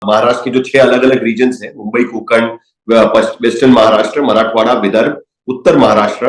महाराष्ट्र के जो 6 अलग अलग रीजन्स हैं, मुंबई, कोंकण, वेस्टर्न महाराष्ट्र, मराठवाड़ा, विदर्भ, उत्तर महाराष्ट्र,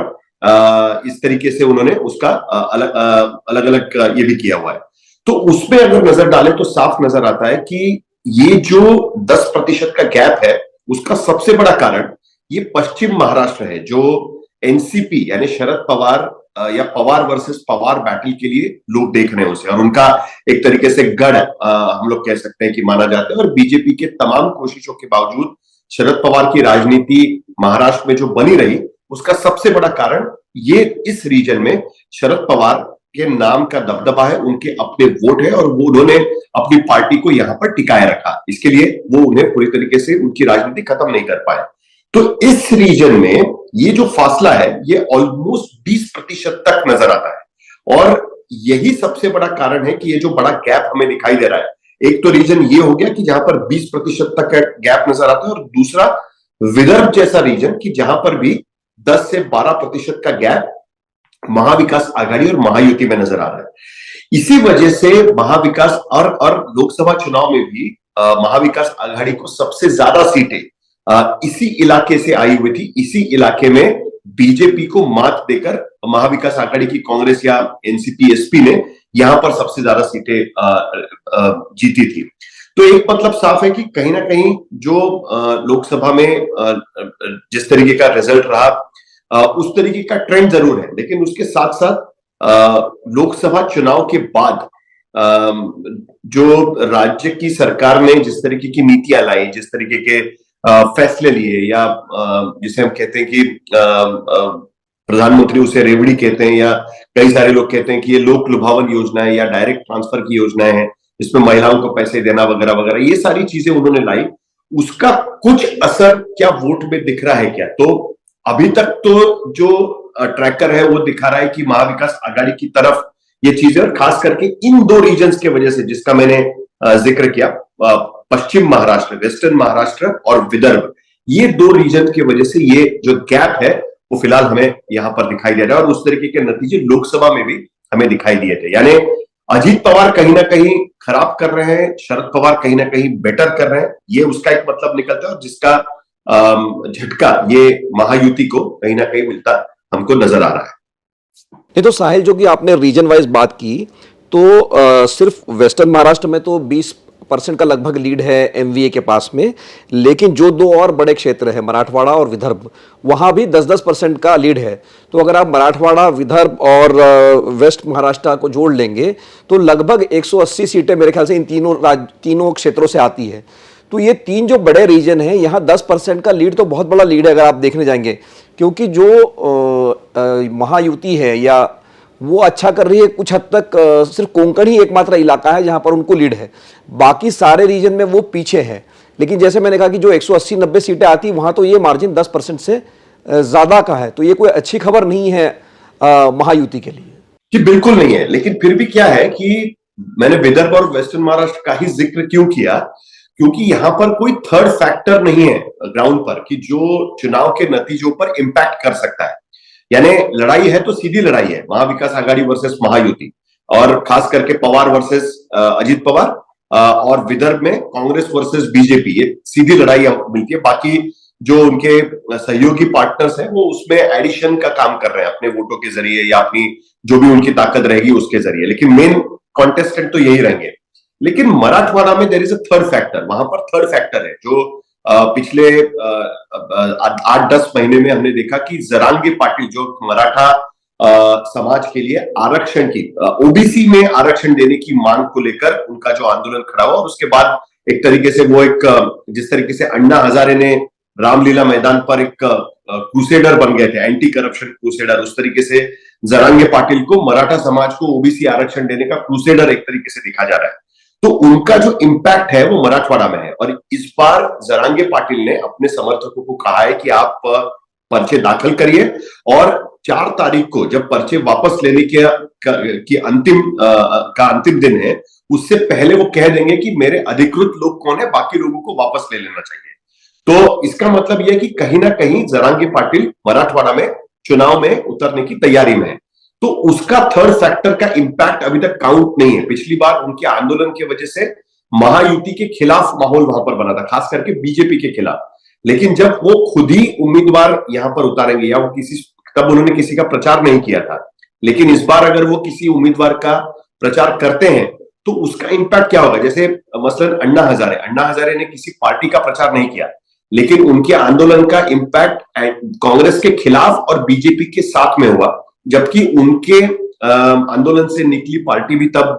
इस तरीके से उन्होंने उसका अलग अलग ये भी किया हुआ है। तो उसमें अगर नजर डालें तो साफ नजर आता है कि ये जो 10% का गैप है, उसका सबसे बड़ा कारण ये पश्चिम महाराष्ट्र है, जो एनसीपी यानी शरद पवार या पवार वर्सेस पवार बैटल के लिए लोग देख रहे हैं उसे, और उनका एक तरीके से गढ़ हम लोग कह सकते हैं कि माना जाता है। और बीजेपी के तमाम कोशिशों के बावजूद शरद पवार की राजनीति महाराष्ट्र में जो बनी रही, उसका सबसे बड़ा कारण ये इस रीजन में शरद पवार के नाम का दबदबा है, उनके अपने वोट है, और वो उन्होंने अपनी पार्टी को यहां पर टिकाए रखा। इसके लिए वो उन्हें पूरी तरीके से उनकी राजनीति खत्म नहीं कर पाए। तो इस रीजन में ये जो फासला है, ये ऑलमोस्ट 20% तक नजर आता है, और यही सबसे बड़ा कारण है कि ये जो बड़ा गैप हमें दिखाई दे रहा है, एक तो रीजन ये हो गया कि जहां पर 20% तक का गैप नजर आता है, और दूसरा विदर्भ जैसा रीजन कि जहां पर भी 10 से 12% का गैप महाविकास आघाड़ी और महायुति में नजर आ रहा है। इसी वजह से महाविकास और लोकसभा चुनाव में भी महाविकास आघाड़ी को सबसे ज्यादा सीटें इसी इलाके से आई हुई थी। इसी इलाके में बीजेपी को मात देकर महाविकास आघाड़ी की कांग्रेस या एनसीपी एसपी ने यहां पर सबसे ज्यादा सीटें जीती थी। तो एक मतलब साफ है कि कहीं ना कहीं जो लोकसभा में जिस तरीके का रिजल्ट रहा, उस तरीके का ट्रेंड जरूर है, लेकिन उसके साथ साथ लोकसभा चुनाव के बाद जो राज्य की सरकार ने जिस तरीके की नीतियां लाई, जिस तरीके के फैसले लिए, या जिसे हम कहते हैं कि प्रधानमंत्री उसे रेवड़ी कहते हैं, या कई सारे लोग कहते हैं कि ये लोक लुभावन योजना है या डायरेक्ट ट्रांसफर की योजनाएं हैं, इसमें महिलाओं को पैसे देना वगैरह वगैरह, ये सारी चीजें उन्होंने लाई। उसका कुछ असर क्या वोट में दिख रहा है क्या? तो अभी तक तो जो ट्रैकर है वो दिखा रहा है कि महाविकास आघाड़ी की तरफ ये चीजें, और खास करके इन दो रीजन्स के वजह से जिसका मैंने जिक्र किया, पश्चिम महाराष्ट्र, वेस्टर्न महाराष्ट्र और विदर्भ, ये दो रीजन की वजह से ये जो गैप है वो फिलहाल हमें यहां पर दिखाई दे रहा है, और उस तरीके के नतीजे लोकसभा में भी हमें दिखाई दिए थे। यानी अजीत पवार कहीं ना कहीं खराब कर रहे हैं, शरद पवार कहीं ना कहीं बेटर कर रहे हैं, ये उसका एक मतलब निकलता है, और जिसका झटका ये महायुति को कहीं ना कहीं मिलता हमको नजर आ रहा है। नहीं तो साहिल, जो कि आपने रीजन वाइज बात की, तो सिर्फ वेस्टर्न महाराष्ट्र में तो 20% का लगभग लीड है एमवीए के पास में, लेकिन जो दो और बड़े क्षेत्र है मराठवाड़ा और विदर्भ, वहां भी 10-10% का लीड है। तो अगर आप मराठवाड़ा, विदर्भ और वेस्ट महाराष्ट्र को जोड़ लेंगे तो लगभग 180 सीटें मेरे ख्याल से इन तीनों क्षेत्रों से आती है। तो ये तीन जो बड़े रीजन हैं, यहाँ 10% का लीड तो बहुत बड़ा लीड है अगर आप देखने जाएंगे, क्योंकि जो महायुति है या वो अच्छा कर रही है कुछ हद तक। सिर्फ कोंकण ही एकमात्र इलाका है जहां पर उनको लीड है, बाकी सारे रीजन में वो पीछे है। लेकिन जैसे मैंने कहा कि जो 180-90 सीटें आती वहां तो ये मार्जिन 10% से ज्यादा का है, तो ये कोई अच्छी खबर नहीं है महायुति के लिए। कि बिल्कुल नहीं है, लेकिन फिर भी क्या है कि मैंने विदर्भ और वेस्टर्न महाराष्ट्र का ही जिक्र क्यों किया, क्योंकि यहां पर कोई थर्ड फैक्टर नहीं है ग्राउंड पर कि जो चुनाव के नतीजों पर इंपैक्ट कर सकता है। यानी लड़ाई है तो सीधी लड़ाई है, महाविकास आघाड़ी वर्सेस महायुति, और खास करके पवार वर्सेस अजीत पवार, और विदर्भ में कांग्रेस वर्सेस बीजेपी, ये सीधी लड़ाई मिलती है। बाकी जो उनके सहयोगी पार्टनर्स हैं वो उसमें एडिशन का काम कर रहे हैं अपने वोटों के जरिए या अपनी जो भी उनकी ताकत रहेगी उसके जरिए, लेकिन मेन कॉन्टेस्टेंट तो यही रहेंगे। लेकिन मराठवाड़ा में there is a third factor, वहां पर थर्ड फैक्टर है जो पिछले 8-10 महीने में हमने देखा कि जरांगे पाटिल, जो मराठा समाज के लिए आरक्षण की, ओबीसी में आरक्षण देने की मांग को लेकर उनका जो आंदोलन खड़ा हुआ, और उसके बाद एक तरीके से वो एक जिस तरीके से अन्ना हजारे ने रामलीला मैदान पर एक क्रूसेडर बन गए थे, एंटी करप्शन क्रूसेडर, उस तरीके से जरांगे पाटिल को मराठा समाज को ओबीसी आरक्षण देने का क्रूसेडर एक तरीके से देखा जा रहा है। तो उनका जो इंपैक्ट है वो मराठवाड़ा में है, और इस बार जरांगे पाटिल ने अपने समर्थकों को कहा है कि आप पर्चे दाखिल करिए, और 4 तारीख को जब पर्चे वापस लेने की अंतिम दिन है, उससे पहले वो कह देंगे कि मेरे अधिकृत लोग कौन है, बाकी लोगों को वापस ले लेना चाहिए। तो इसका मतलब यह है कि कहीं ना कहीं जरांगे पाटिल मराठवाड़ा में चुनाव में उतरने की तैयारी में है। तो उसका थर्ड फैक्टर का इंपैक्ट अभी तक काउंट नहीं है। पिछली बार उनके आंदोलन की वजह से महायुति के खिलाफ माहौल वहां पर बना था, खास करके बीजेपी के खिलाफ। लेकिन जब वो खुद ही उम्मीदवार यहां पर उतारेंगे, या वो तब उन्होंने किसी का प्रचार नहीं किया था, लेकिन इस बार अगर वो किसी उम्मीदवार का प्रचार करते हैं तो उसका इंपैक्ट क्या होगा। जैसे मसलन अन्ना हजारे ने किसी पार्टी का प्रचार नहीं किया, लेकिन उनके आंदोलन का इंपैक्ट कांग्रेस के खिलाफ और बीजेपी के साथ में हुआ, जबकि उनके आंदोलन से निकली पार्टी भी तब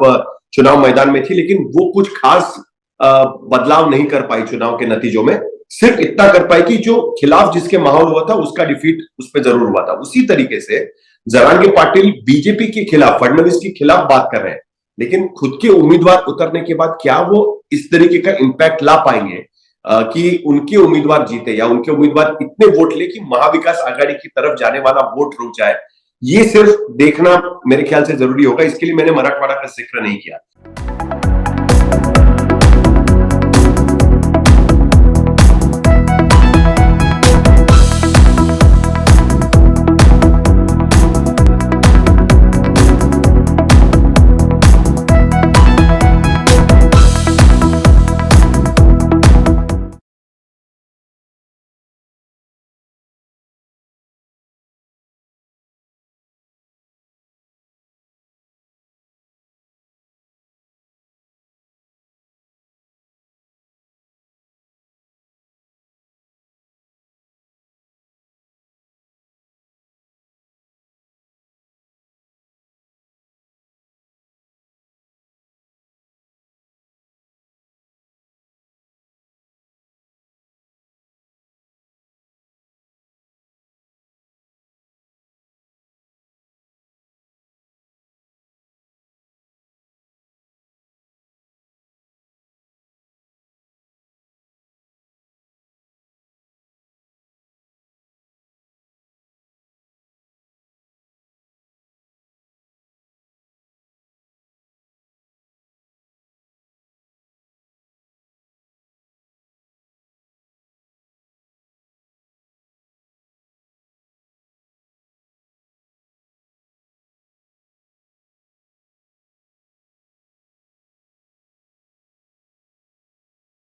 चुनाव मैदान में थी, लेकिन वो कुछ खास बदलाव नहीं कर पाई चुनाव के नतीजों में। सिर्फ इतना कर पाई कि जो खिलाफ जिसके माहौल हुआ था उसका डिफीट उस पर जरूर हुआ था। उसी तरीके से जरांगे पाटिल बीजेपी के खिलाफ, फडणवीस के खिलाफ बात कर रहे हैं, लेकिन खुद के उम्मीदवार उतरने के बाद क्या वो इस तरीके का इंपैक्ट ला पाएंगे कि उनके उम्मीदवार जीते, या उनके उम्मीदवार इतने वोट ले कि महाविकास आघाड़ी की तरफ जाने वाला वोट रुक जाए। ये सिर्फ देखना मेरे ख्याल से जरूरी होगा। इसके लिए मैंने मराठवाड़ा का जिक्र नहीं किया।